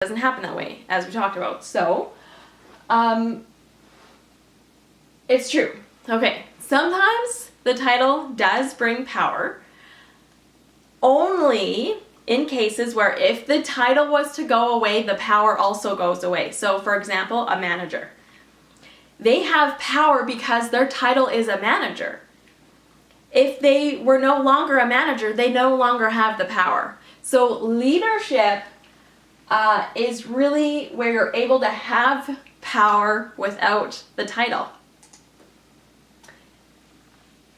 doesn't happen that way, as we talked about. So, it's true. Okay, sometimes the title does bring power, only in cases where if the title was to go away, the power also goes away. So, for example, a manager. They have power because their title is a manager. If they were no longer a manager, they no longer have the power. So leadership is really where you're able to have power without the title.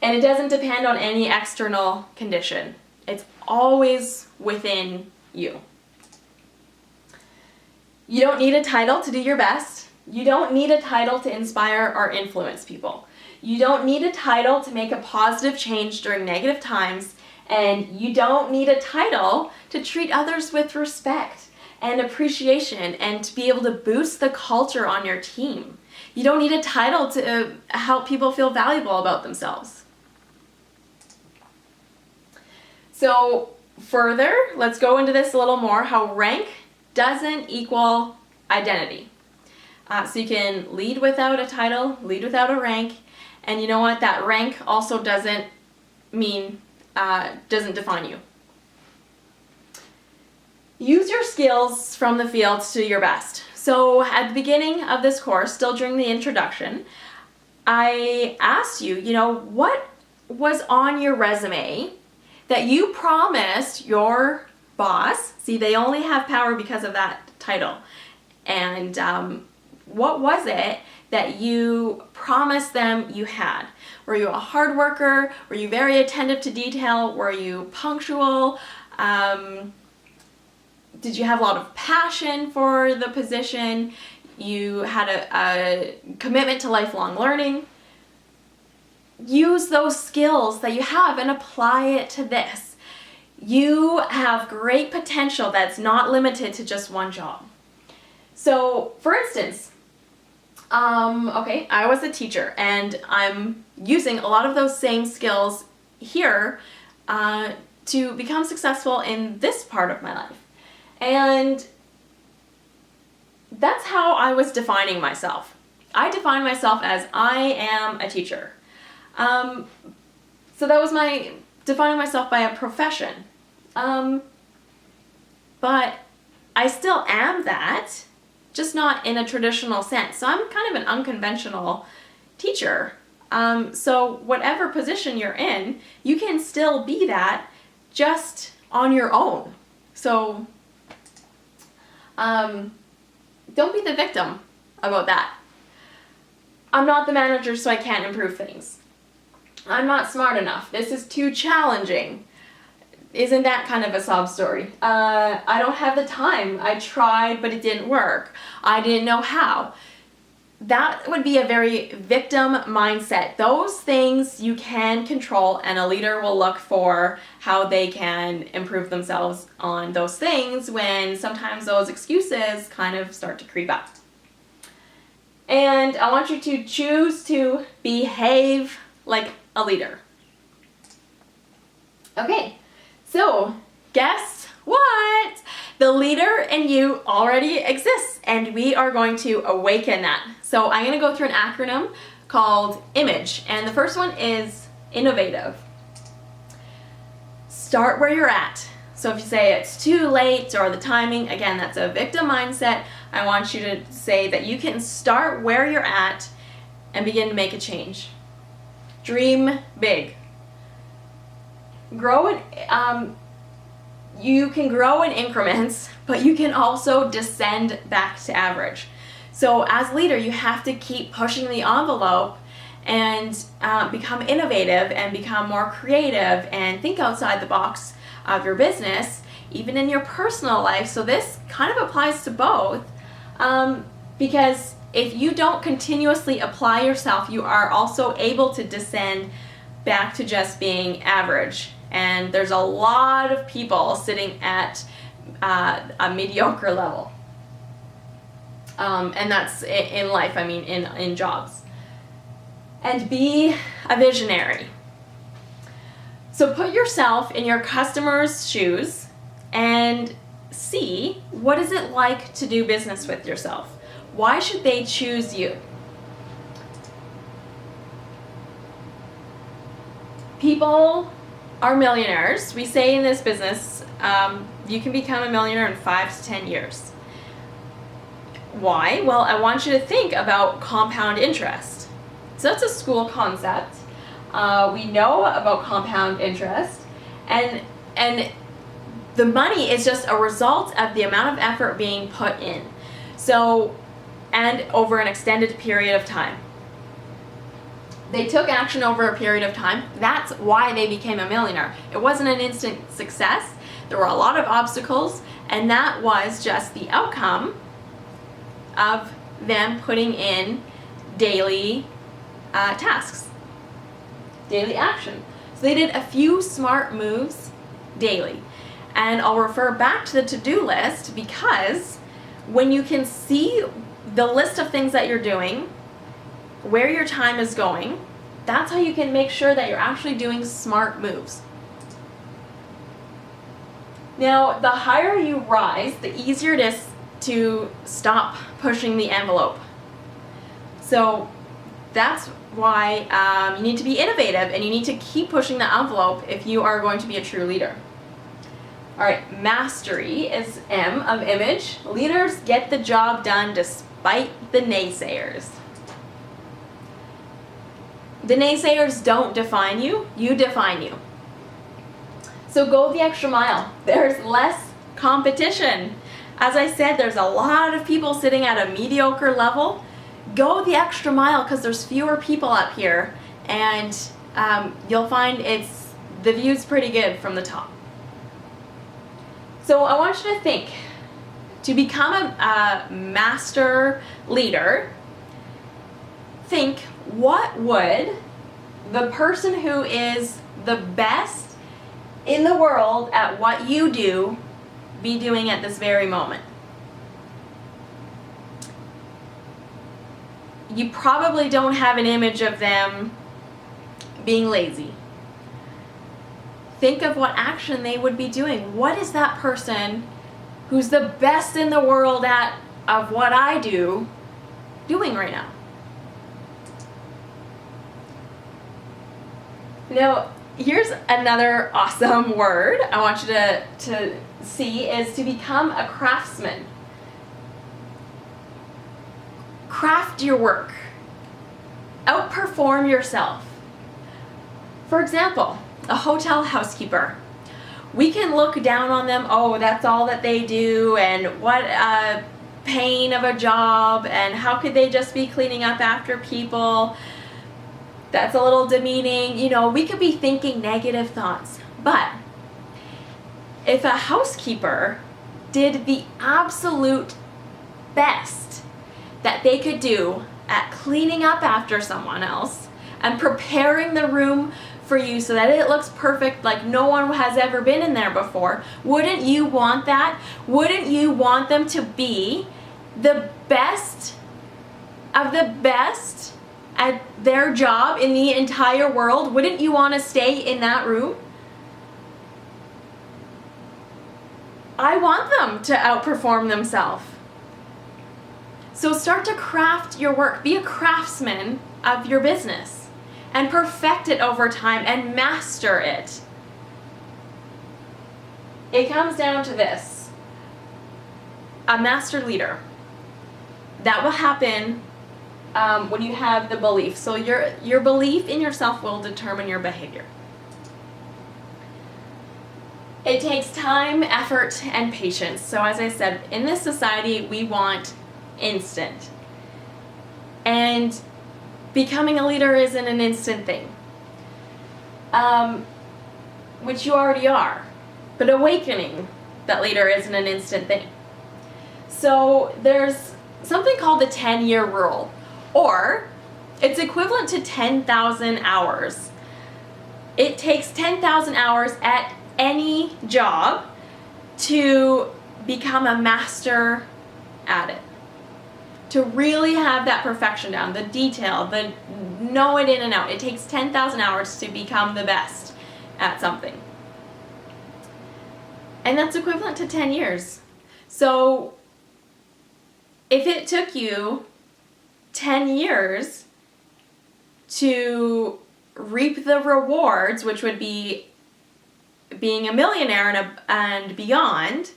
And it doesn't depend on any external condition. It's always within you. You don't need a title to do your best. You don't need a title to inspire or influence people. You don't need a title to make a positive change during negative times, and you don't need a title to treat others with respect and appreciation and to be able to boost the culture on your team. You don't need a title to help people feel valuable about themselves. So further, let's go into this a little more, how rank doesn't equal identity. So you can lead without a title, lead without a rank, and you know what? That rank also doesn't define you. Use your skills from the field to your best. So at the beginning of this course, still during the introduction, I asked you, what was on your resume that you promised your boss? See, they only have power because of that title. And what was it that you promised them you had? Were you a hard worker? Were you very attentive to detail? Were you punctual? Did you have a lot of passion for the position? You had a commitment to lifelong learning? Use those skills that you have and apply it to this. You have great potential that's not limited to just one job. So, for instance, I was a teacher and I'm using a lot of those same skills here to become successful in this part of my life. And that's how I was defining myself. I define myself as I am a teacher. So that was my defining myself by a profession. But I still am that, just not in a traditional sense. So I'm kind of an unconventional teacher. So whatever position you're in, you can still be that just on your own. So don't be the victim about that. I'm not the manager, so I can't improve things. I'm not smart enough. This is too challenging. Isn't that kind of a sob story? I don't have the time. I tried, but it didn't work. I didn't know how. That would be a very victim mindset. Those things you can control, and a leader will look for how they can improve themselves on those things when sometimes those excuses kind of start to creep up. And I want you to choose to behave like a leader. Okay. So, guess what? The leader in you already exists, and we are going to awaken that. So I'm going to go through an acronym called IMAGE, and the first one is innovative. Start where you're at. So if you say it's too late or the timing, again, that's a victim mindset. I want you to say that you can start where you're at and begin to make a change. Dream big. You can grow in increments, but you can also descend back to average. So as leader, you have to keep pushing the envelope and become innovative and become more creative and think outside the box of your business, even in your personal life. So this kind of applies to both, because if you don't continuously apply yourself, you are also able to descend back to just being average. And there's a lot of people sitting at a mediocre level. And that's in life, in jobs. And be a visionary. So put yourself in your customer's shoes and see, what is it like to do business with yourself? Why should they choose you? People are millionaires. We say in this business, you can become a millionaire in 5 to 10 years. Why? Well, I want you to think about compound interest. So that's a school concept. We know about compound interest, and the money is just a result of the amount of effort being put in. So, and over an extended period of time. They took action over a period of time. That's why they became a millionaire. It wasn't an instant success. There were a lot of obstacles, and that was just the outcome of them putting in daily tasks, daily action. So they did a few smart moves daily. And I'll refer back to the to-do list, because when you can see the list of things that you're doing, where your time is going, that's how you can make sure that you're actually doing smart moves. Now, the higher you rise, the easier it is to stop pushing the envelope. So that's why you need to be innovative, and you need to keep pushing the envelope if you are going to be a true leader. All right, mastery is M of image. Leaders get the job done despite the naysayers. The naysayers don't define you, you define you. So go the extra mile. There's less competition. As I said, there's a lot of people sitting at a mediocre level. Go the extra mile, because there's fewer people up here, and you'll find the view's pretty good from the top. So I want you to think, to become a master leader, think, what would the person who is the best in the world at what you do be doing at this very moment? You probably don't have an image of them being lazy. Think of what action they would be doing. What is that person who's the best in the world of what I do doing right now? Now, here's another awesome word I want you to see, is to become a craftsman. Craft your work. Outperform yourself. For example, a hotel housekeeper. We can look down on them, oh, that's all that they do, and what a pain of a job, and how could they just be cleaning up after people? That's a little demeaning. You know, we could be thinking negative thoughts. But if a housekeeper did the absolute best that they could do at cleaning up after someone else and preparing the room for you so that it looks perfect, like no one has ever been in there before, wouldn't you want that? Wouldn't you want them to be the best of the best at their job in the entire world? Wouldn't you want to stay in that room? I want them to outperform themselves. So start to craft your work. Be a craftsman of your business and perfect it over time and master it. It comes down to this: a master leader. That will happen when you have the belief. So your belief in yourself will determine your behavior. It takes time, effort, and patience. So as I said, in this society, we want instant. And becoming a leader isn't an instant thing, which you already are. But awakening that leader isn't an instant thing. So there's something called the 10-year rule, or it's equivalent to 10,000 hours. It takes 10,000 hours at any job to become a master at it. To really have that perfection down, the detail, the know it in and out. It takes 10,000 hours to become the best at something. And that's equivalent to 10 years. So if it took you 10 years to reap the rewards, which would be being a millionaire and beyond,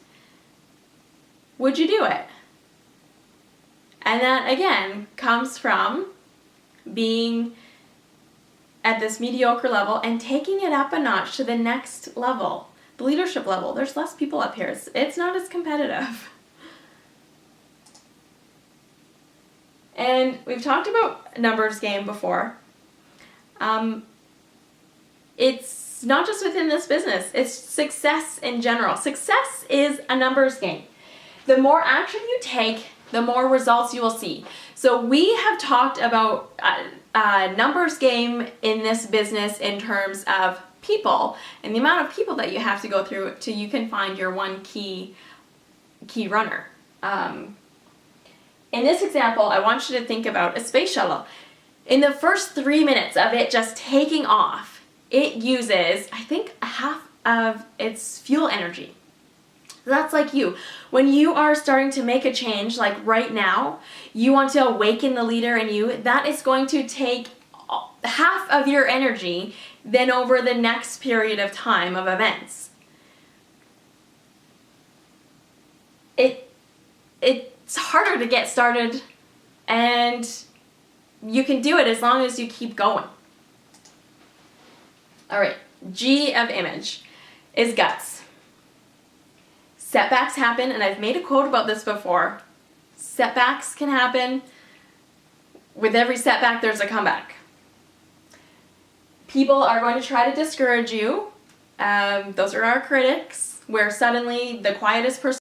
would you do it? And that, again, comes from being at this mediocre level and taking it up a notch to the next level, the leadership level. There's less people up here. It's not as competitive. And we've talked about numbers game before. It's not just within this business, it's success in general. Success is a numbers game. The more action you take, the more results you will see. So we have talked about numbers game in this business in terms of people and the amount of people that you have to go through till you can find your one key runner. In this example, I want you to think about a space shuttle. In the first 3 minutes of it just taking off, it uses, I think, half of its fuel energy. That's like you. When you are starting to make a change, like right now, you want to awaken the leader in you, that is going to take half of your energy than over the next period of time of events. It's harder to get started, and you can do it as long as you keep going. All right, G of image is guts. Setbacks happen, and I've made a quote about this before. Setbacks can happen. With every setback, there's a comeback. People are going to try to discourage you. Those are our critics, where suddenly the quietest person